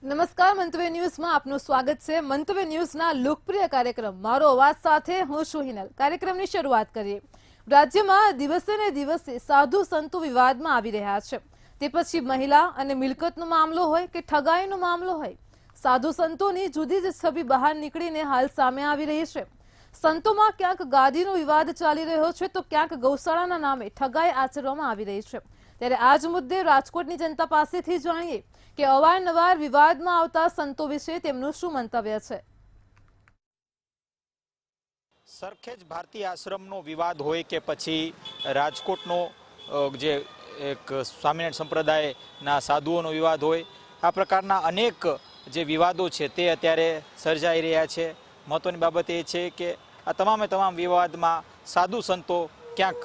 નમસ્કાર મંતવ્ય ન્યૂઝમાં આપનું સ્વાગત છે। મંતવ્ય ન્યૂઝના લોકપ્રિય કાર્યક્રમ મારો અવાજ સાથે હું છું હિનલ। કાર્યક્રમની શરૂઆત કરીએ। રાજ્યમાં દિવસે ને દિવસે સાધુ સંતો વિવાદમાં આવી રહ્યા છે। તે પછી મહિલા અને મિલકતનો મામલો હોય કે ઠગાઈનો મામલો હોય, સાધુ સંતોની જુદી જ છબી બહાર નીકળીને હાલ સામે આવી રહી છે। સંતોમાં ક્યાંક ગાદીનો વિવાદ ચાલી રહ્યો છે તો ક્યાંક ગૌશાળાના નામે ઠગાઈ આચરવામાં આવી રહી છે। ત્યારે આ જ મુદ્દે રાજકોટની જનતા પાસેથી જાણીએ કે અવારનવાર વિવાદમાં આવતા સંતો વિશે તેમનું શું મંતવ્ય છે। સરખેજ ભારતી આશ્રમનો વિવાદ હોય કે પછી રાજકોટનો જે એક સ્વામિનારાયણ સંપ્રદાયના સાધુઓનો વિવાદ હોય, આ પ્રકારના અનેક જે વિવાદો છે તે અત્યારે સર્જાઈ રહ્યા છે। મહત્વની બાબત એ છે કે આ તમામે તમામ વિવાદમાં સાધુ સંતો ક્યાંક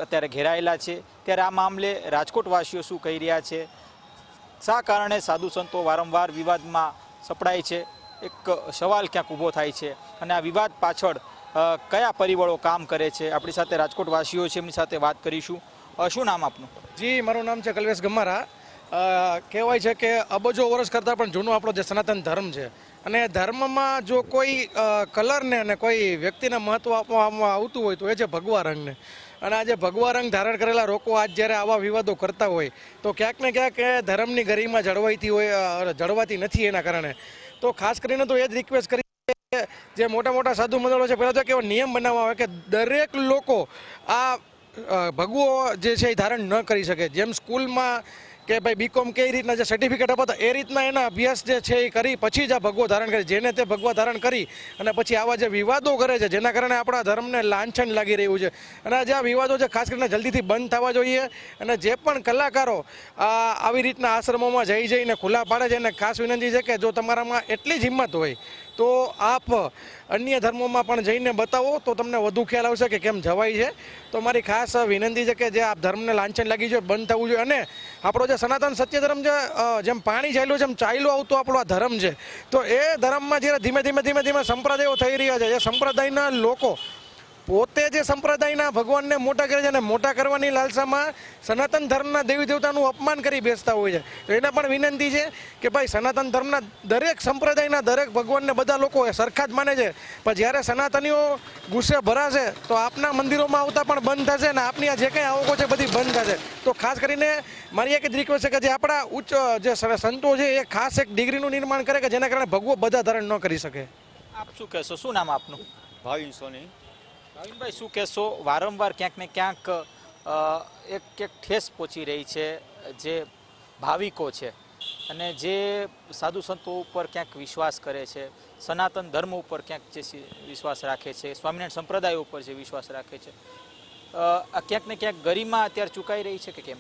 અત્યારે ઘેરાયેલા છે। ત્યારે આ મામલે રાજકોટવાસીઓ શું કહી રહ્યા છે, શા કારણે સાધુ સંતો વારંવાર વિવાદમાં સપડાય છે, એક સવાલ ક્યાંક ઊભો થાય છે અને આ વિવાદ પાછળ કયા પરિબળો કામ કરે છે। આપણી સાથે રાજકોટવાસીઓ છે, એમની સાથે વાત કરીશું। શું નામ આપનું? જી, મારું નામ છે કલ્વેશ ગમ્મારા। કહેવાય છે કે અબજો વર્ષ કરતાં પણ જૂનો આપણો જે સનાતન ધર્મ છે, અને ધર્મમાં જો કોઈ કલરને અને કોઈ વ્યક્તિને મહત્ત્વ આપવામાં આવતું હોય તો એ છે ભગવા રંગને। અને આજે ભગવા રંગ ધારણ કરેલા લોકો આજ જ્યારે આવા વિવાદો કરતા હોય તો ક્યાંક ને ક્યાંક એ ધર્મની ગરિમા જળવાતી નથી। એના કારણે તો ખાસ કરીને તો એ જ રિક્વેસ્ટ કરી જે મોટા મોટા સાધુ મંડળો છે, પહેલાં તો કેવો નિયમ બનાવવા આવે કે દરેક લોકો આ ભગવો જે છે એ ધારણ ન કરી શકે। જેમ સ્કૂલમાં કે ભાઈ બીકોમ કઈ રીતના જે સર્ટિફિકેટ અપાતા એ રીતના એના અભ્યાસ જે છે એ કરી પછી જ આ ભગવો ધારણ કરે, જેને તે ભગવા ધારણ કરી અને પછી આવા જે વિવાદો કરે છે જેના કારણે આપણા ધર્મને લાંછન લાગી રહ્યું છે। અને આજે આ વિવાદો છે ખાસ કરીને જલ્દીથી બંધ થવા જોઈએ। અને જે પણ કલાકારો આવી રીતના આશ્રમોમાં જઈને ખુલ્લા પાડે છે એને ખાસ વિનંતી છે કે જો તમારામાં એટલી જ હિંમત હોય તો આપ અન્ય ધર્મોમાં પણ જઈને બતાવો તો તમને વધુ ખ્યાલ આવશે કે કેમ જવાય છે। તો મારી ખાસ વિનંતી છે કે જે આ ધર્મને લાંછન લાગી જોઈએ બંધ થવું જોઈએ। અને આપણો જે સનાતન સત્ય ધર્મ છે, જેમ પાણી ચાલ્યું છે એમ ચાલ્યું આવતો આપણો આ ધર્મ છે, તો એ ધર્મમાં જ્યારે ધીમે ધીમે સંપ્રદાયો થઈ રહ્યા છે, એ સંપ્રદાયના લોકો પોતે જે સંપ્રદાયના ભગવાનને મોટા કરે છે અને મોટા કરવાની લાલસામાં સનાતન ધર્મના દેવી દેવતાનું અપમાન કરી બેસતા હોય છે। તો એને પણ વિનંતી છે કે ભાઈ સનાતન ધર્મના દરેક સંપ્રદાયના દરેક ભગવાનને બધા લોકો સરખા જ માને છે, પણ જ્યારે સનાતનીઓ ગુસ્સે ભરાશે તો આપના મંદિરોમાં આવતા પણ બંધ થશે અને આપની આ જે કંઈ આવકો છે બધી બંધ થશે। તો ખાસ કરીને મારી એક જ રિક્વેસ્ટ છે કે જે આપણા ઉચ્ચ જે સંતો છે એ ખાસ એક ડિગ્રીનું નિર્માણ કરે કે જેના કારણે ભગવો બધા ધારણ ન કરી શકે। આપ શું કહેશો? શું નામ આપનું? ભાવિન સોની। ભાવિનભાઈ, શું કહેશો? વારંવાર ક્યાંક ને ક્યાંક એક ઠેસ પહોંચી રહી છે જે ભાવિકો છે અને જે સાધુ સંતો ઉપર ક્યાંક વિશ્વાસ કરે છે, સનાતન ધર્મ ઉપર ક્યાંક જે વિશ્વાસ રાખે છે, સ્વામિનારાયણ સંપ્રદાય ઉપર જે વિશ્વાસ રાખે છે, આ ક્યાંક ને ક્યાંક ગરિમા અત્યારે ચૂકાઈ રહી છે કે કેમ?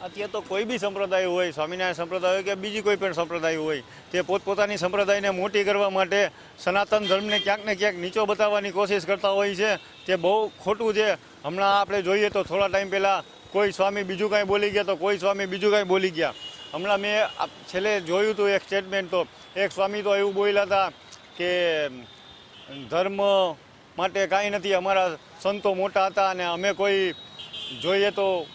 અત્યારે તો કોઈ બી સંપ્રદાય હોય, સ્વામિનારાયણ સંપ્રદાય હોય કે બીજી કોઈ પણ સંપ્રદાય હોય, તે પોતપોતાની સંપ્રદાયને મોટી કરવા માટે સનાતન ધર્મને ક્યાંક ને ક્યાંક નીચો બતાવવાની કોશિશ કરતા હોય છે। તે બહુ ખોટું છે। હમણાં આપણે જોઈએ તો થોડા ટાઈમ પહેલાં કોઈ સ્વામી બીજું કાંઈ બોલી ગયા તો કોઈ સ્વામી બીજું કાંઈ બોલી ગયા। હમણાં મેં છેલ્લે જોયું હતું એક સ્ટેટમેન્ટ, તો એક સ્વામી તો એવું બોલ્યા હતા કે ધર્મ માટે કાંઈ નથી, અમારા સંતો મોટા હતા અને અમે કોઈ જોઈએ તો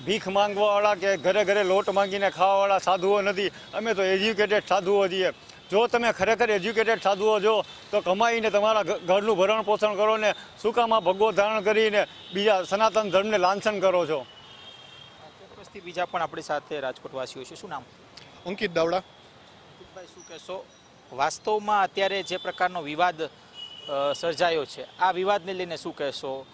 ભીખ માંગવાવાળા કે ઘરે ઘરે લોટ માંગીને ખાવાવાળા સાધુઓ નથી, અમે તો એજ્યુકેટેડ સાધુઓ છીએ। જો તમે ખરેખર એજ્યુકેટેડ સાધુઓ છો તો કમાઈને તમારા ઘરનું ભરણ પોષણ કરો ને શું કામ આ ભગવો ધારણ કરીને બીજા સનાતન ધર્મને લાંછન કરો છો? ચોક્કસથી બીજા પણ આપણી સાથે રાજકોટવાસીઓ છે। શું નામ? અંકિત દાવડા। અંકિતભાઈ, શું કહેશો? વાસ્તવમાં અત્યારે જે પ્રકારનો વિવાદ સર્જાયો છે, આ વિવાદને લઈને શું કહેશો?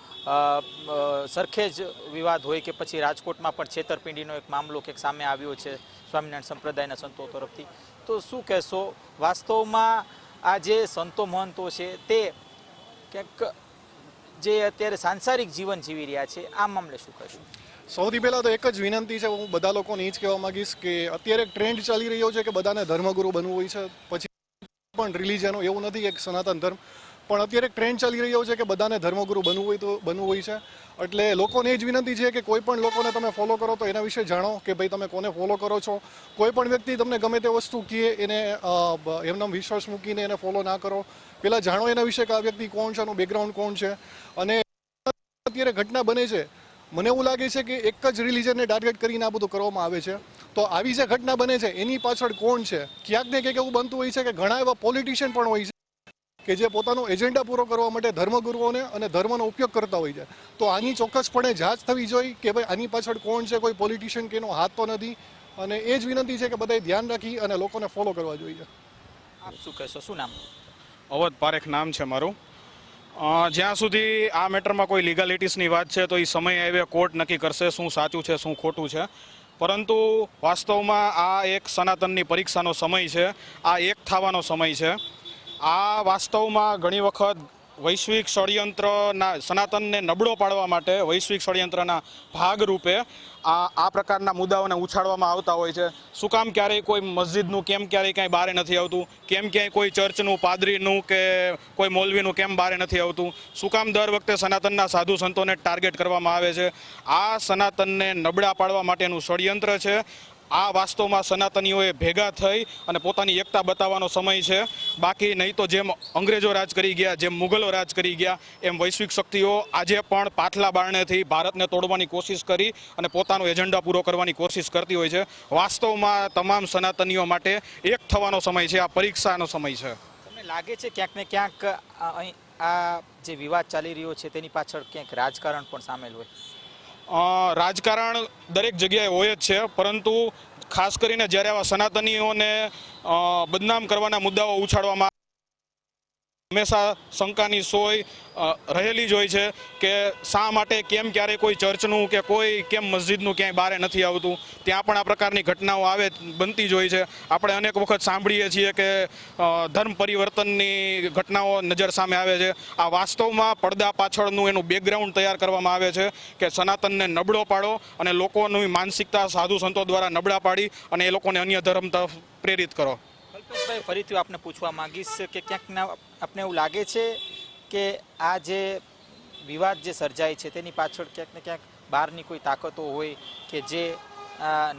સરખેજ વિવાદ હોય કે પછી રાજકોટમાં પણ છેતરપિંડીનો એક મામલો કંઈક સામે આવ્યો છે સ્વામિનારાયણ સંપ્રદાયના સંતો તરફથી, તો શું કહેશો? વાસ્તવમાં આ જે સંતો મહંતો છે તે ક્યાંક જે અત્યારે સાંસારિક જીવન જીવી રહ્યા છે, આ મામલે શું કહેશો? સૌથી પહેલાં તો એક જ વિનંતી છે, હું બધા લોકોને એ જ કહેવા માંગીશ કે અત્યારે એક ટ્રેન્ડ ચાલી રહ્યો છે કે બધાને ધર્મગુરુ બનવું હોય છે, પછી પણ રિલિજનો એવું નથી એક સનાતન ધર્મ, પણ અત્યારે એક ટ્રેન્ડ ચાલી રહ્યો છે કે બધાને ધર્મગુરુ બનવું હોય તો બનવું હોય છે। એટલે લોકોને એ જ વિનંતી છે કે કોઈ પણ લોકોને તમે ફોલો કરો તો એના વિશે જાણો કે ભાઈ તમે કોને ફોલો કરો છો। કોઈ પણ વ્યક્તિ તમને ગમે તે વસ્તુ કહે એને એમનો વિશ્વાસ મૂકીને એને ફોલો ના કરો, પહેલાં જાણો એના વિશે કે આ વ્યક્તિ કોણ છે, એનું બેકગ્રાઉન્ડ કોણ છે। અને અત્યારે ઘટના બને છે મને એવું લાગે છે કે એક જ રિલિજનને ટાર્ગેટ કરીને આ બધું કરવામાં આવે છે. તો આવી જે ઘટના બને છે એની પાછળ કોણ છે? ક્યાંક ને ક્યાંક એવું બનતું હોય છે કે ઘણા એવા પોલિટિશિયન પણ હોય છે કે જે પોતાનો એજન્ડા પૂરો કરવા માટે ધર્મગુરુઓને અને ધર્મનો ઉપયોગ કરતા હોય છે. તો આની ચોક્કસપણે જાંચ થવી જોઈએ કે ભાઈ આની પાછળ કોણ છે, કોઈ પોલિટિશિયન કે એનો હાથ તો નથી. અને એ જ વિનંતી છે કે બધાએ ધ્યાન રાખી અને લોકોને ફોલો કરવા જોઈએ. આપ શું કહેશો, શું નામ? અવધ પારેખ નામ છે મારું. જ્યાં સુધી આ મેટરમાં કોઈ લીગાલિટીસની વાત છે તો એ સમય આવે કોર્ટ નક્કી કરશે શું સાચું છે શું ખોટું છે. પરંતુ વાસ્તવમાં આ એક સનાતનની પરીક્ષાનો સમય છે, આ એક થવાનો સમય છે. આ વાસ્તવમાં ઘણી વખત વૈશ્વિક ષડયંત્રના સનાતનને નબળો પાડવા માટે વૈશ્વિક ષડયંત્રના ભાગરૂપે આ પ્રકારના મુદ્દાઓને ઉછાળવામાં આવતા હોય છે. શું કામ ક્યારેય કોઈ મસ્જિદનું કેમ ક્યારેય કાંઈ બહાર નથી આવતું? કેમ ક્યાંય કોઈ ચર્ચનું, પાદરીનું કે કોઈ મૌલવીનું કેમ બહાર નથી આવતું? શું કામ દર વખતે સનાતનના સાધુ સંતોને ટાર્ગેટ કરવામાં આવે છે? આ સનાતનને નબળા પાડવા માટેનું ષડયંત્ર છે. આ વાસ્તવમાં સનાતનીઓએ ભેગા થઈ અને પોતાની એકતા બતાવવાનો સમય છે. બાકી નહીં તો જેમ અંગ્રેજો રાજ કરી ગયા, જેમ મુગલો રાજ કરી ગયા, એમ વૈશ્વિક શક્તિઓ આજે પણ પાછલા બારણેથી ભારતને તોડવાની કોશિશ કરી અને પોતાનો એજન્ડા પૂરો કરવાની કોશિશ કરતી હોય છે. વાસ્તવમાં તમામ સનાતનીઓ માટે એક થવાનો સમય છે, આ પરીક્ષાનો સમય છે. તમને લાગે છે ક્યાંક ને ક્યાંક અહીં આ જે વિવાદ ચાલી રહ્યો છે તેની પાછળ ક્યાંક રાજકારણ પણ સામેલ હોય? રાજકારણ દરેક જગ્યાએ હોય જ છે, પરંતુ ખાસ કરીને જ્યારે આવા સનાતનીઓને બદનામ કરવાના મુદ્દાઓ ઉછાળવામાં હંમેશા શંકાની સોય રહેલી જ હોય છે કે શા માટે, કેમ ક્યારે કોઈ ચર્ચનું કે કોઈ કેમ મસ્જિદનું ક્યાંય બહાર નથી આવતું. ત્યાં પણ આ પ્રકારની ઘટનાઓ બનતી જ હોય છે. આપણે અનેક વખત સાંભળીએ છીએ કે ધર્મ પરિવર્તનની ઘટનાઓ નજર સામે આવે છે. આ વાસ્તવમાં પડદા પાછળનું એનું બેકગ્રાઉન્ડ તૈયાર કરવામાં આવે છે કે સનાતનને નબળો પાડો અને લોકોની માનસિકતા સાધુ સંતો દ્વારા નબળા પાડી અને એ લોકોને અન્ય ધર્મ તરફ પ્રેરિત કરો. કલ્પેશભાઈ, ફરીથી આપને પૂછવા માંગીશ કે ક્યાંક આપને એવું લાગે છે કે આ જે વિવાદ જે સર્જાય છે તેની પાછળ ક્યાંક ને ક્યાંક બહારની કોઈ તાકાતો હોય કે જે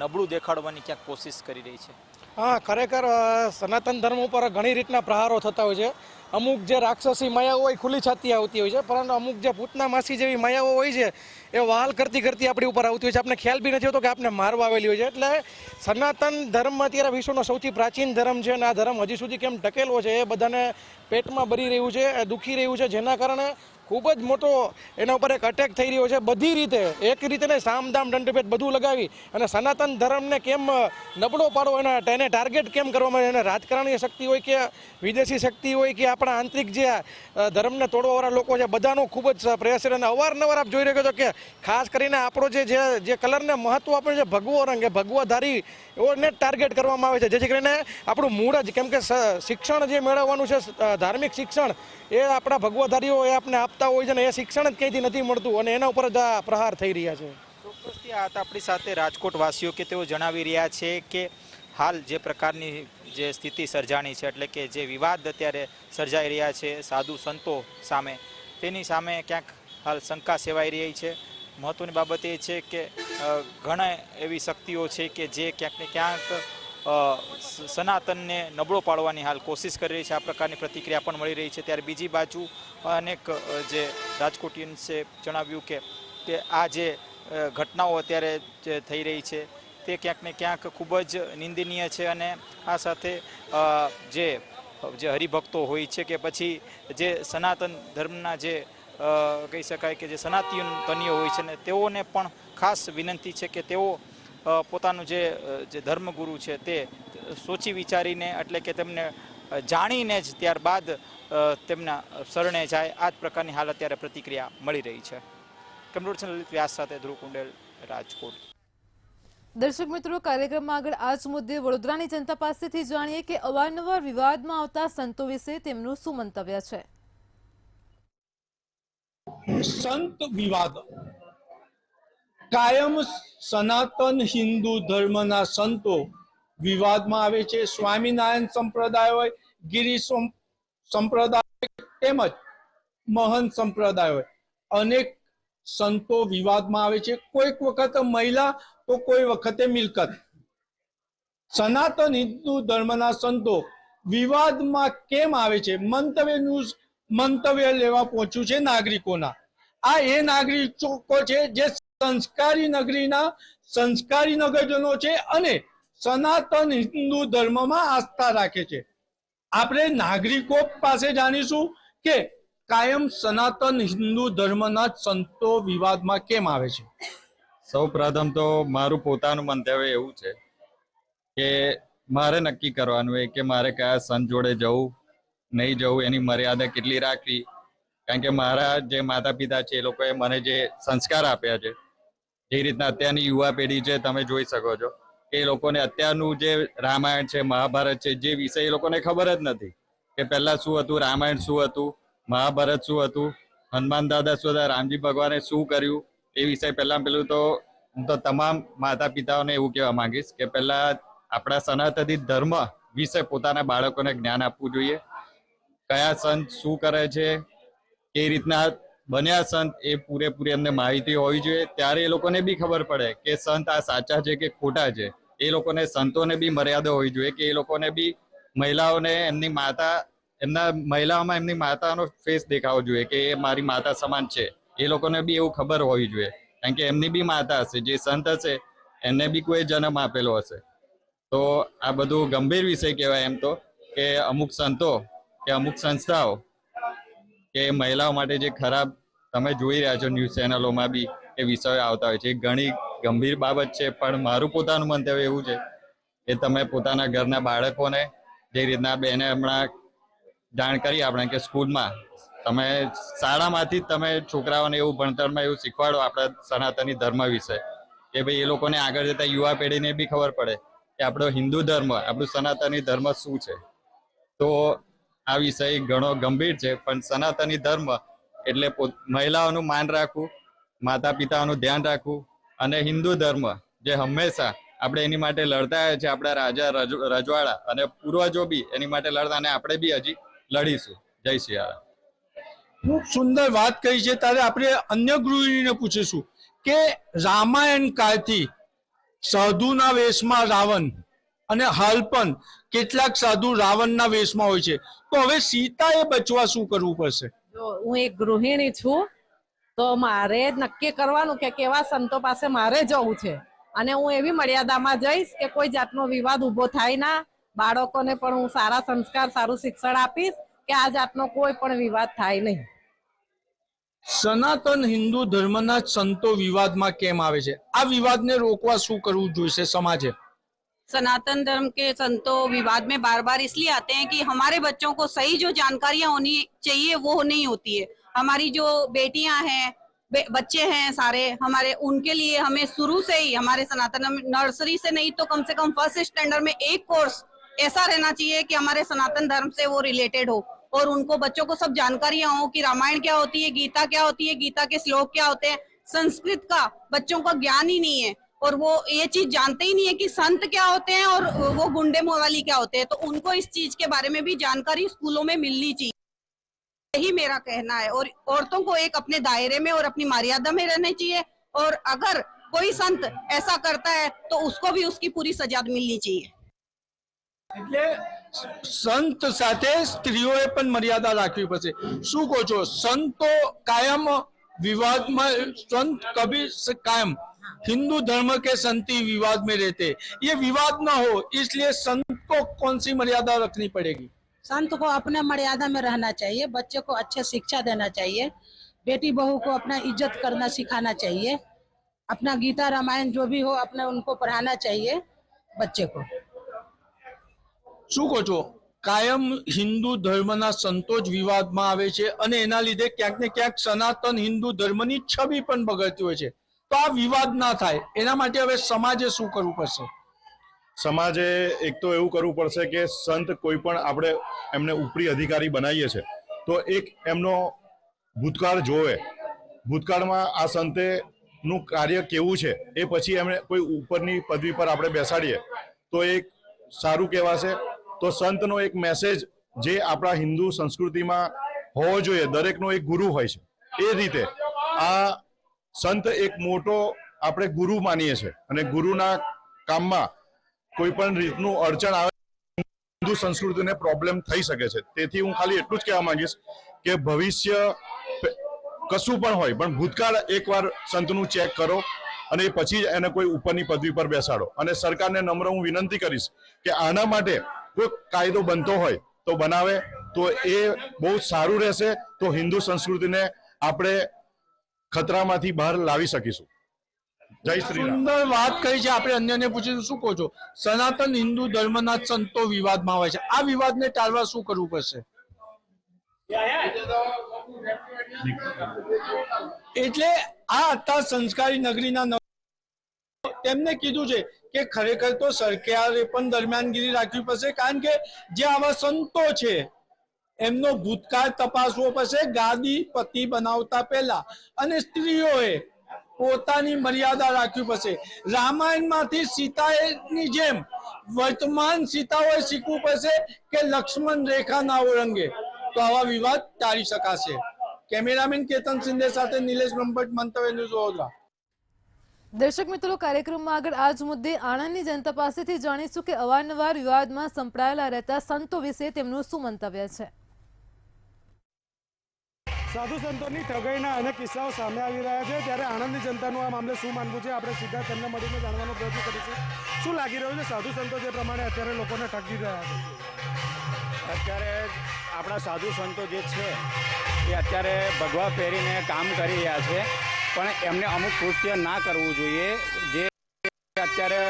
નબળું દેખાડવાની ક્યાંક કોશિશ કરી રહી છે? હા, ખરેખર સનાતન ધર્મ ઉપર ઘણી રીતના પ્રહારો થતા હોય છે. અમુક જે રાક્ષસી માયાઓ હોય ખુલ્લી છાતી આવતી હોય છે, પરંતુ અમુક જે પૂતના માસી જેવી માયાઓ હોય છે એ વહાલ કરતી કરતી આપણી ઉપર આવતી હોય છે. આપણે ખ્યાલ બી નથી હોતો કે આપણે મારવા આવેલી હોય છે. એટલે સનાતન ધર્મ અત્યારે વિશ્વનો સૌથી પ્રાચીન ધર્મ છે અને આ ધર્મ હજી સુધી કેમ ટકેલો છે એ બધાને પેટમાં ભરી રહ્યું છે, દુખી રહ્યું છે, જેના કારણે ખૂબ જ મોટો એના ઉપર એક અટેક થઈ રહ્યો છે. બધી રીતે, એક રીતે ને સામદામ દંડભેદ બધું લગાવી અને સનાતન ધર્મને કેમ નબળો પાડવો, એને ટાર્ગેટ કેમ કરવામાં આવે. એને રાજકારણીય શક્તિ હોય કે વિદેશી શક્તિ હોય કે આપણા આંતરિક જે ધર્મને તોડવાવાળા લોકો છે, બધાનો ખૂબ જ પ્રયાસ છે. અને અવારનવાર આપ જોઈ રહ્યો છો કે ખાસ કરીને આપણો જે કલરને મહત્વ આપે છે, ભગવો રંગ, એ ભગવાધારી એઓને ટાર્ગેટ કરવામાં આવે છે. જેથી કરીને આપણું મૂળ જ, કેમ કે શિક્ષણ જે મેળવવાનું છે, ધાર્મિક શિક્ષણ, એ આપણા ભગવાધારીઓ એ આપણે આપતા હોય છે ને એ શિક્ષણ જ ક્યાંયથી નથી મળતું અને એના ઉપર જ આ પ્રહાર થઈ રહ્યા છે. ચોક્કસથી આ હતા આપણી સાથે રાજકોટ વાસીઓ કે તેઓ જણાવી રહ્યા છે કે હાલ જે પ્રકારની જે સ્થિતિ સર્જાણી છે, એટલે કે જે વિવાદ અત્યારે સર્જાઈ રહ્યા છે સાધુ સંતો સામે, તેની સામે ક્યાંક હાલ શંકા સેવાઈ રહી છે. મહત્વની બાબત એ છે કે ઘણા એવી શક્તિઓ છે કે જે ક્યાંક ને ક્યાંક સનાતનને નબળો પાડવાની હાલ કોશિશ કરી રહી છે. આ પ્રકારની પ્રતિક્રિયા પણ મળી રહી છે. ત્યારે બીજી બાજુ અનેક જે રાજકોટિયન્સે જણાવ્યું કે આ જે ઘટનાઓ અત્યારે જે થઈ રહી છે તે ક્યાંક ને ક્યાંક ખૂબ જ નિંદનીય છે. અને આ સાથે જે હરિભક્તો હોય છે કે પછી જે સનાતન ધર્મના જે કહી શકાય કે જે સનાતનીઓ હોય છે ને તેઓને પણ ખાસ વિનંતી છે કે તેઓ પોતાનું જે ધર્મગુરુ છે તે સોચી વિચારીને, એટલે કે તેમને જાણીને જ ત્યારબાદ તેમના શરણે જાય. આ જ પ્રકારની હાલ અત્યારે પ્રતિક્રિયા મળી રહી છે. કેમેરા લલિત વ્યાસ સાથે ધ્રુવ કુંડેલ, રાજકોટ. દર્શક મિત્રો, કાર્યક્રમમાં આગળ આ જ મુદ્દે વડોદરાની જનતા પાસેથી જાણીએ કે અવારનવાર વિવાદમાં આવતા સંતો વિશે તેમનું શું મંતવ્ય છે. સંત વિવાદ કાયમ સનાતન હિન્દુ ધર્મના સંતો વિવાદમાં આવે છે. સ્વામિનારાયણ સંપ્રદાય હોય, ગિરી સંપ્રદાય તેમજ મહંત સંપ્રદાય હોય, અનેક સંતો વિવાદમાં આવે છે. કોઈક વખત મહિલા તો કોઈ વખતે મિલકત. સનાતન હિન્દુ ધર્મના સંતો વિવાદમાં કેમ આવે છે? મંતવ્ય લેવા પહોંચ્યું છે નાગરિકોના. આ એ નાગરિકો છે જે સંસ્કારી નગરીના સંસ્કારી નગરજનો છે અને સનાતન હિન્દુ ધર્મમાં આસ્થા રાખે છે. આપણે નાગરિકો પાસે જાણીશું કે કાયમ સનાતન હિન્દુ ધર્મના જ સંતો વિવાદમાં કેમ આવે છે. સૌ પ્રથમ તો મારું પોતાનું મંતવ્ય એવું છે કે મારે નક્કી કરવાનું હોય કે મારે કયા સંત જોડે જવું નહીં જવું, એની મર્યાદા કેટલી રાખવી. કારણ કે મારા જે માતા પિતા છે એ લોકોએ મને જે સંસ્કાર આપ્યા છે, જે રીતના અત્યારની યુવા પેઢી છે તમે જોઈ શકો છો કે એ લોકોને અત્યારનું જે રામાયણ છે, મહાભારત છે, જે વિષય એ લોકોને ખબર જ નથી કે પહેલા શું હતું, રામાયણ શું હતું, મહાભારત શું હતું, હનુમાન દાદા શું હતા, રામજી ભગવાને શું કર્યું, એ વિષય પહેલા પેલું તો હું તો તમામ માતા પિતાઓને એવું કહેવા માંગીશ કે પહેલા આપણા સનાતની ધર્મ વિશે પોતાના બાળકોને જ્ઞાન આપવું જોઈએ. કયા સંત શું કરે છે, કઈ રીતના બન્યા સંત, એ પૂરેપૂરી એમને માહિતી હોવી જોઈએ. ત્યારે એ લોકોને બી ખબર પડે કે સંત આ સાચા છે કે ખોટા છે. એ લોકોને સંતોને બી મર્યાદા હોવી જોઈએ કે એ લોકોને બી મહિલાઓને એમની માતા, એમના મહિલાઓમાં એમની માતાનો ફેસ દેખાવો જોઈએ કે એ મારી માતા સમાન છે. એ લોકોને બી એવું ખબર હોવી જોઈએ કારણ કે એમની બી માતા હશે, જે સંત હશે એમને બી કોઈ જન્મ આપેલો હશે. તો આ બધું ગંભીર વિષય કહેવાય એમ તો કે અમુક સંતો કે અમુક સંસ્થાઓ કે મહિલાઓ માટે જે ખરાબ તમે જોઈ રહ્યા છો ન્યૂઝ ચેનલોમાં બી એ વિષયો આવતા હોય છે, એ ઘણી ગંભીર બાબત છે. પણ મારું પોતાનું મંતવ્ય એવું છે કે તમે પોતાના ઘરના બાળકોને જે રીતના બેને હમણાં જાણ કરી આપણે કે સ્કૂલમાં તમે શાળામાંથી જ તમે છોકરાઓને એવું ભણતરમાં એવું શીખવાડો આપણા સનાતની ધર્મ વિશે કે ભાઈ એ લોકોને આગળ જતા યુવા પેઢીને બી ખબર પડે કે આપણો હિન્દુ ધર્મ, આપણું સનાતની ધર્મ શું છે. તો આ વિષય ઘણો ગંભીર છે, પણ સનાતની ધર્મ એટલે મહિલાઓનું માન રાખવું, માતા પિતાઓનું ધ્યાન રાખવું અને હિન્દુ ધર્મ જે હંમેશા આપણે એની માટે લડતા આવ્યા છે, આપણા રાજા રજવાડા અને પૂર્વજો બી એની માટે લડતા અને આપણે બી હજી લડીશું. જય શ્રી રામ. ખૂબ સુંદર વાત કહી છે. ત્યારે આપણે અન્ય ગૃહિણીને પૂછીશું કે રામાયણ કાળથી સાધુના વેશમાં રાવણ અને હાલ પણ કેટલાક સાધુ રાવણના વેશમાં હોય છે, તો હવે સીતાએ બચવા શું કરવું પડશે? જો હું એક ગૃહિણી છું તો મારે નક્કી કરવાનું કે કેવા સંતો પાસે મારે જવું છે અને હું એવી મર્યાદામાં જઈશ કે કોઈ જાતનો વિવાદ ઉભો થાય ના. બાળકોને પણ હું સારા સંસ્કાર, સારું શિક્ષણ આપીશ કે આ જાતનો કોઈ પણ વિવાદ થાય નહીં. સનાતન હિન્દુ ધર્મના જ સંતો વિવાદમાં કેમ આવે છે? આ વિવાદને રોકવા શું કરવું જોઈશે સમાજે? सनातन धर्म के संतों विवाद में बार बार इसलिए आते हैं कि हमारे बच्चों को सही जो जानकारियां होनी चाहिए वो नहीं होती है. हमारी जो बेटियां हैं, बच्चे हैं सारे हमारे, उनके लिए हमें शुरू से ही हमारे सनातन नर्सरी से नहीं तो कम से कम फर्स्ट स्टैंडर्ड में एक कोर्स ऐसा रहना चाहिए कि हमारे सनातन धर्म से वो रिलेटेड हो और उनको बच्चों को सब जानकारियां हो कि रामायण क्या होती है, गीता क्या होती है, गीता के श्लोक क्या होते हैं. संस्कृत का बच्चों का ज्ञान ही नहीं है और वो ये चीज जानते ही नहीं है कि संत क्या होते हैं और वो गुंडे मोवाली क्या होते हैं. तो उनको इस चीज के बारे में भी जानकारी स्कूलों में मिलनी चाहिए, यही मेरा कहना है. और औरतों को एक अपने दायरे में और अपनी मर्यादा में रहना चाहिए और अगर कोई संत ऐसा करता है तो उसको भी उसकी पूरी सजा मिलनी चाहिए. એટલે સંત સાથે સ્ત્રીઓએ પણ મર્યાદા રાખવી પડશે. શું કહો છો? સંતો કાયમ विवाद में संत कभी से कायम हिंदू धर्म के संत ही विवाद में रहते, ये विवाद ना हो इसलिए संत को कौन सी मर्यादा रखनी पड़ेगी? संत को अपने मर्यादा में रहना चाहिए, बच्चे को अच्छे शिक्षा देना चाहिए, बेटी बहू को अपना इज्जत करना सिखाना चाहिए, अपना गीता रामायण जो भी हो अपने उनको पढ़ाना चाहिए बच्चे को. શું કહો છો? કાયમ હિન્દુ ધર્મના સંતો જ વિવાદમાં આવે છે અને એના લીધે ક્યાંક ને ક્યાંક સનાતન હિન્દુ ધર્મની છબી પણ બગડતી હોય છે. તો આ વિવાદ ના થાય એના માટે હવે સમાજે શું કરવું પડશે? સમાજે એક તો એવું કરવું પડશે કે સંત કોઈ પણ આપણે એમને ઉપરી અધિકારી બનાવીએ છે તો એક એમનો ભૂતકાળ જોવે, ભૂતકાળમાં આ સંતે નું કાર્ય કેવું છે એ પછી એમને કોઈ ઉપરની પદવી પર આપણે બેસાડીએ તો એક સારું કહેવાશે. તો સંતનો એક મેસેજ જે આપણા હિન્દુ સંસ્કૃતિમાં હોવો જોઈએ, દરેકનો એક ગુરુ હોય છે, એ રીતે આ સંત એક મોટો આપણે ગુરુ માનીએ છીએ અને ગુરુના કામમાં કોઈ પણ રીતનું અડચણ આવે હિન્દુ સંસ્કૃતિને પ્રોબ્લેમ થઈ શકે છે. તેથી હું ખાલી એટલું જ કહેવા માંગીશ કે ભવિષ્ય કશું પણ હોય, પણ ભૂતકાળ એકવાર સંતનું ચેક કરો અને એ પછી જ એને કોઈ ઉપરની પદવી પર બેસાડો. અને સરકારને નમ્ર હું વિનંતી કરીશ કે આના માટે કોઈ કાયદો બનતો હોય તો બનાવે, તો એ બહુ સારું રહેશે. તો હિન્દુ સંસ્કૃતિને આપણે ખતરામાંથી બહાર લાવી શકીશું. જય શ્રી રામ. સુંદર વાત કરી છે. આપણે અન્યને પૂછીશું, શું કહો છો? સનાતન હિન્દુ ધર્મના સંતો વિવાદમાં આવે છે, આ વિવાદને ટાળવા શું કરવું પડશે? એટલે આ હતા સંસ્કારી નગરીના તેમને કીધું છે કે ખરેખર તો સરકારે પણ દરમિયાનગીરી રાખવી પડશે, કારણ કે જે આવા સંતો છે એમનો ભૂતકાળ તપાસવો પડશે ગાદી પતિ બનાવતા પહેલા, અને સ્ત્રીઓએ પોતાની મર્યાદા રાખવી પડશે. રામાયણમાંથી સીતાની જેમ વર્તમાન સીતાઓએ શીખવું પડશે કે લક્ષ્મણ રેખા ના ઓળંગે, તો આવા વિવાદ ટાળી શકાશે. કેમેરામેન કેતન સિંધે સાથે નિલેશ બ્રહ્મભટ્ટ, મંતવ્ય ન્યૂઝ, વડોદરા. દર્શક મિત્રો, કાર્યક્રમમાં આગળ આ જ મુદ્દે આણંદની જનતા પાસેથી જાણીશું કે અવારનવાર વિવાદમાં સંપડાયેલા રહેતા સંતો વિશે તેમનું શું મંતવ્ય છે. સાધુ સંતોની ઠગાઈના અનેક કિસ્સાઓ સામે આવી રહ્યા છે, ત્યારે આણંદની જનતાનું આ મામલે શું માનવું છે આપણે સીધા તેમને મળીને જાણવાનો પ્રયત્ન કરીશું. શું લાગી રહ્યું છે સાધુ સંતો જે પ્રમાણે અત્યારે લોકોને ઠગી રહ્યા છે? અત્યારે આપણા સાધુ સંતો જે છે એ અત્યારે ભગવા પહેરીને કામ કરી રહ્યા છે, પણ એમને અમુક કૃત્ય ના કરવું જોઈએ જે અત્યારે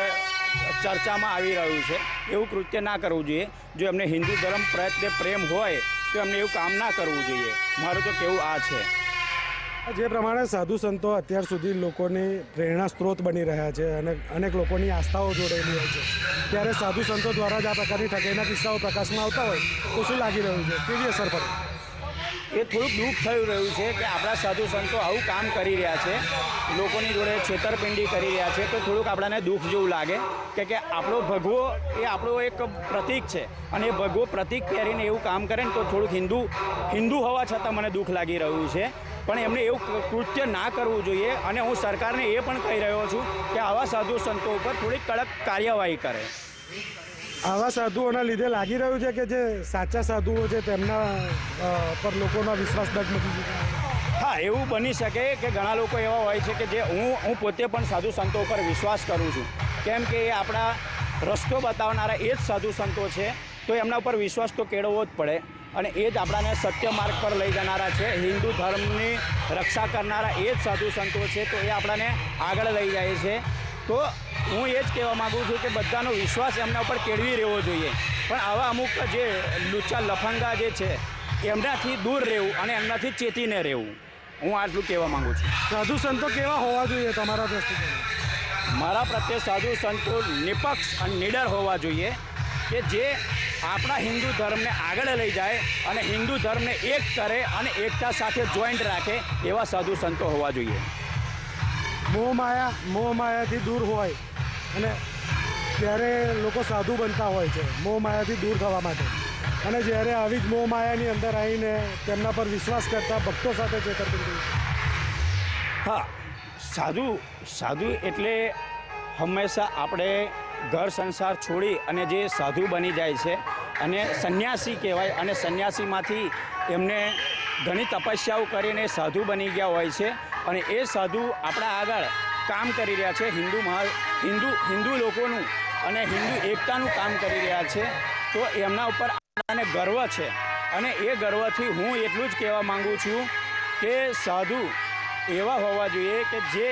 ચર્ચામાં આવી રહ્યું છે. એવું કૃત્ય ના કરવું જોઈએ. જો એમને હિન્દુ ધર્મ પ્રત્યે પ્રેમ હોય તો એમને એવું કામ ના કરવું જોઈએ. મારું તો કહેવું આ છે. જે પ્રમાણે સાધુ સંતો અત્યાર સુધી લોકોની પ્રેરણા સ્ત્રોત બની રહ્યા છે અને અનેક લોકોની આસ્થાઓ જોડાયેલી હોય છે, ત્યારે સાધુ સંતો દ્વારા જ આ પ્રકારની ઠગાઈના કિસ્સાઓ પ્રકાશમાં આવતા હોય તો શું લાગી રહ્યું છે, કેવી અસર પડે? એ થોડુંક દુઃખ થઈ રહ્યું છે કે આપણા સાધુ સંતો આવું કામ કરી રહ્યા છે, લોકોની જોડે છેતરપિંડી કરી રહ્યા છે, તો થોડુંક આપણાને દુઃખ જેવું લાગે કે આપણો ભગવો એ આપણો એક પ્રતીક છે, અને એ ભગવો પ્રતીક પહેરીને એવું કામ કરે ને તો થોડુંક હિન્દુ હોવા છતાં મને દુઃખ લાગી રહ્યું છે. પણ એમને એવું કૃત્ય ના કરવું જોઈએ, અને હું સરકારને એ પણ કહી રહ્યો છું કે આવા સાધુ સંતો ઉપર થોડીક કડક કાર્યવાહી કરે. આવા સાધુઓના લીધે લાગી રહ્યું છે કે જે સાચા સાધુઓ છે તેમના પર લોકોનો વિશ્વાસ ડગમગી ચૂક્યો. હા, એવું બની શકે કે ઘણા લોકો એવા હોય છે કે જે હું પોતે પણ સાધુ સંતો ઉપર વિશ્વાસ કરું છું, કેમ કે એ આપણા રસ્તો બતાવનારા એ જ સાધુ સંતો છે, તો એમના ઉપર વિશ્વાસ તો કેળવવો જ પડે, અને એ જ આપણાને સત્ય માર્ગ પર લઈ જનારા છે. હિન્દુ ધર્મની રક્ષા કરનારા એ જ સાધુ સંતો છે, તો એ આપણાને આગળ લઈ જાય છે. તો હું એ જ કહેવા માગું છું કે બધાનો વિશ્વાસ એમના ઉપર કેળવી રહેવો જોઈએ, પણ આવા અમુક જે લુચ્ચા લફંગા જે છે એમનાથી દૂર રહેવું અને એમનાથી ચેતીને રહેવું, હું આટલું કહેવા માગું છું. સાધુ સંતો કેવા હોવા જોઈએ તમારા દ્રષ્ટિકોણ? મારા પ્રત્યે સાધુ સંતો નિપક્ષ અને નીડર હોવા જોઈએ, કે જે આપણા હિન્દુ ધર્મને આગળ લઈ જાય અને હિન્દુ ધર્મને એક કરે અને એકતા સાથે જોઈન્ટ રાખે, એવા સાધુ સંતો હોવા જોઈએ. મોહ માયાથી દૂર હોય, અને ત્યારે લોકો સાધુ બનતા હોય છે મોહ માયાથી દૂર થવા માટે, અને જ્યારે આવી જ મોહ માયાની અંદર આવીને તેમના પર વિશ્વાસ કરતા ભક્તો સાથે છેતરપિંડી. હા, સાધુ એટલે હંમેશા આપણે ઘર સંસાર છોડી અને જે સાધુ બની જાય છે, અને સંન્યાસી કહેવાય, અને સંન્યાસીમાંથી એમને ઘણી તપસ્યાઓ કરીને સાધુ બની ગયા હોય છે, અને એ સાધુ આપણા આગળ કામ કરી રહ્યા છે, હિન્દુ લોકોનું અને હિન્દુ એકતાનું કામ કરી રહ્યા છે. તો એમના ઉપર આપણાને ગર્વ છે, અને એ ગર્વથી હું એટલું જ કહેવા માગું છું કે સાધુ એવા હોવા જોઈએ કે જે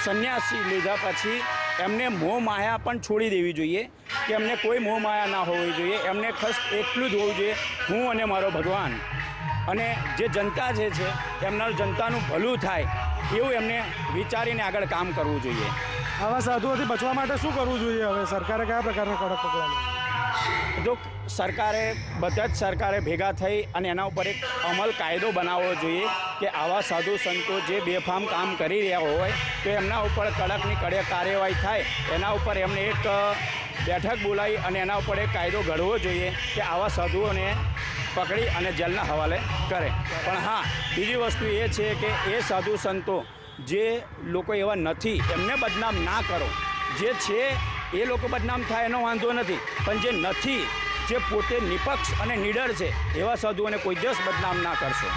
સંન્યાસી લીધા પછી એમને મોહ માયા પણ છોડી દેવી જોઈએ, કે એમને કોઈ મોહ માયા ના હોવી જોઈએ. એમને ખાસ એટલું જ હોવું જોઈએ, હું અને મારો ભગવાન, અને જે જનતા જે છે એમના જનતાનું ભલું થાય એવું એમને વિચારીને આગળ કામ કરવું જોઈએ. આવા સાધુઓથી બચવા માટે શું કરવું જોઈએ? હવે સરકારે કયા પ્રકારના કડક પગલાં લેવા? જો બધા જ સરકારે ભેગા થઈ અને એના ઉપર એક અમલ કાયદો બનાવવો જોઈએ કે આવા સાધુ સંતો જે બેફામ કામ કરી રહ્યા હોય તો એમના ઉપર કડકની કડક કાર્યવાહી થાય. એના ઉપર એમને એક બેઠક બોલાવી અને એના ઉપર એક કાયદો ઘડવો જોઈએ કે આવા સાધુઓને પકડી અને જેલના હવાલે કરે. પણ હા, બીજી વસ્તુ એ છે કે એ સાધુ સંતો જે લોકો એવા નથી એમને બદનામ ના કરો. જે છે એ લોકો બદનામ થાય એનો વાંધો નથી, પણ જે નથી, જે પોતે નિપક્ષ અને નીડર છે એવા સાધુઓને કોઈ દિવસ બદનામ ના કરશો.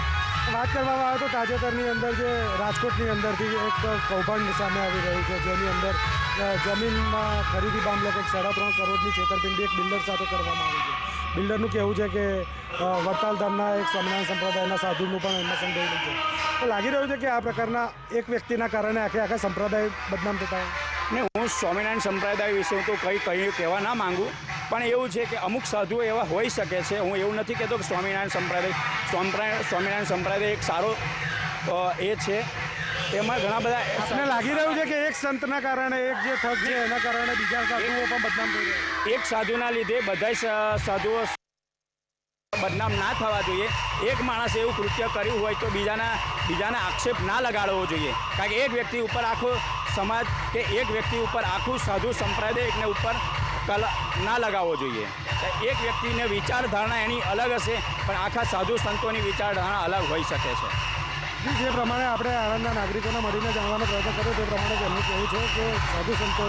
વાત કરવામાં આવે તો તાજેતરની અંદર જે રાજકોટની અંદરથી એક કૌભાંડ સામે આવી રહ્યું છે, જેની અંદર જમીનમાં ખરીદી મામલે કંઈક 3.5 કરોડની છેતરપિંડી એક બિલ્ડર સાથે કરવામાં આવી છે. બિલ્ડરનું કહેવું છે કે વડતાલ ધામના એક સ્વામિનારાયણ સંપ્રદાયના સાધુનું પણ એમાં સંડોવાયેલું છે. તો લાગી રહ્યું છે કે આ પ્રકારના એક વ્યક્તિના કારણે આખા સંપ્રદાય બદનામ થતા હોય. ને હું સ્વામિનારાયણ સંપ્રદાય વિશે હું તો કંઈ કહેવા ના માંગુ, પણ એવું છે કે અમુક સાધુઓ એવા હોઈ શકે છે. હું એવું નથી કહેતો કે સ્વામિનારાયણ સંપ્રદાય એક સારો એ છે. એમાં ઘણા બધા આપને લાગી રહ્યું છે કે એક સંતના કારણે, એક જે ઠગ છે એના કારણે બીજા સાધુઓ પણ બદનામ થઈ રહ્યા. એક સાધુના લીધે બધા સાધુઓ બદનામ ના થવા જોઈએ. એક માણસે એવું કૃત્ય કર્યું હોય તો બીજાના આક્ષેપ ના લગાડવો જોઈએ, કારણ કે એક વ્યક્તિ ઉપર આખો સમાજ કે એક વ્યક્તિ ઉપર આખું સાધુ સંપ્રદાય એકને ઉપર ના લગાવવો જોઈએ. એક વ્યક્તિને વિચારધારણા એની અલગ હશે, પણ આખા સાધુ સંતોની વિચારધારણા અલગ હોઈ શકે છે. જે પ્રમાણે આપણે આણંદના નાગરિકોને મળીને જાણવાનો પ્રયત્ન કર્યો તે પ્રમાણે તેમનું કહેવું છે કે સાધુ સંતો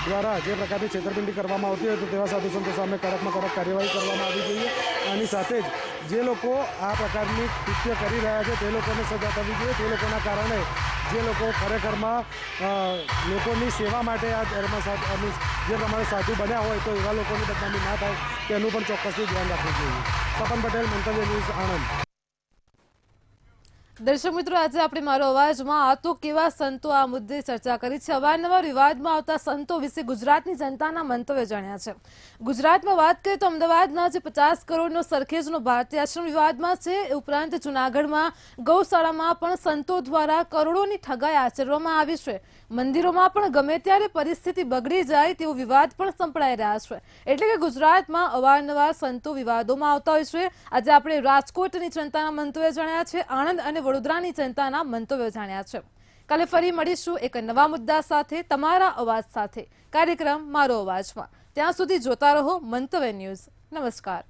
દ્વારા જે પ્રકારની છેતરપિંડી કરવામાં આવતી હોય તો તેવા સાધુ સંતો સામે કડકમાં કડક કાર્યવાહી કરવામાં આવી જોઈએ. આની સાથે જ જે લોકો આ પ્રકારની કૃત્ય કરી રહ્યા છે તે લોકોને સજા થવી જોઈએ. તે લોકોના કારણે જે લોકો ખરેખરમાં લોકોની સેવા માટે આ ધર્મ જે પ્રમાણે સાધુ બન્યા હોય તો એવા લોકોની બદનામી ના થાય તેનું પણ ચોક્કસથી ધ્યાન રાખવું જોઈએ. તપન પટેલ, મંતવ્ય ન્યૂઝ, આણંદ. દર્શક મિત્રો, આજે આપણે મારો અવાજમાં આ તો કેવા સંતો આ મુદ્દે ચર્ચા કરી છે. અવારનવાર વિવાદમાં આવતા સંતો વિશે ગુજરાતની જનતાના મંતવ્ય જાણ્યા છે. ગુજરાતમાં વાત કરીએ તો અમદાવાદના જે 50 કરોડનો સરખેજનો ભારતીય આશ્રમ વિવાદમાં છે, એ ઉપરાંત જૂનાગઢમાં ગૌશાળામાં પણ સંતો દ્વારા કરોડોની ઠગાઈ આચરવામાં આવી છે. મંદિરોમાં પણ ગમે ત્યારે પરિસ્થિતિ બગડી જાય તેવો વિવાદ પણ સંભળાઈ રહ્યા છે. એટલે કે ગુજરાતમાં અવારનવાર સંતો વિવાદોમાં આવતા હોય છે. આજે આપણે રાજકોટની જનતાના મંતવ્ય જાણ્યા છે, આણંદ અને વડોદરાની જનતાના મંતવ્યો જાણ્યા છે. કાલે ફરી મળીશું એક નવા મુદ્દા સાથે, તમારા અવાજ સાથે, કાર્યક્રમ મારો અવાજમાં. ત્યાં સુધી જોતા રહો મંતવ્ય ન્યૂઝ. નમસ્કાર.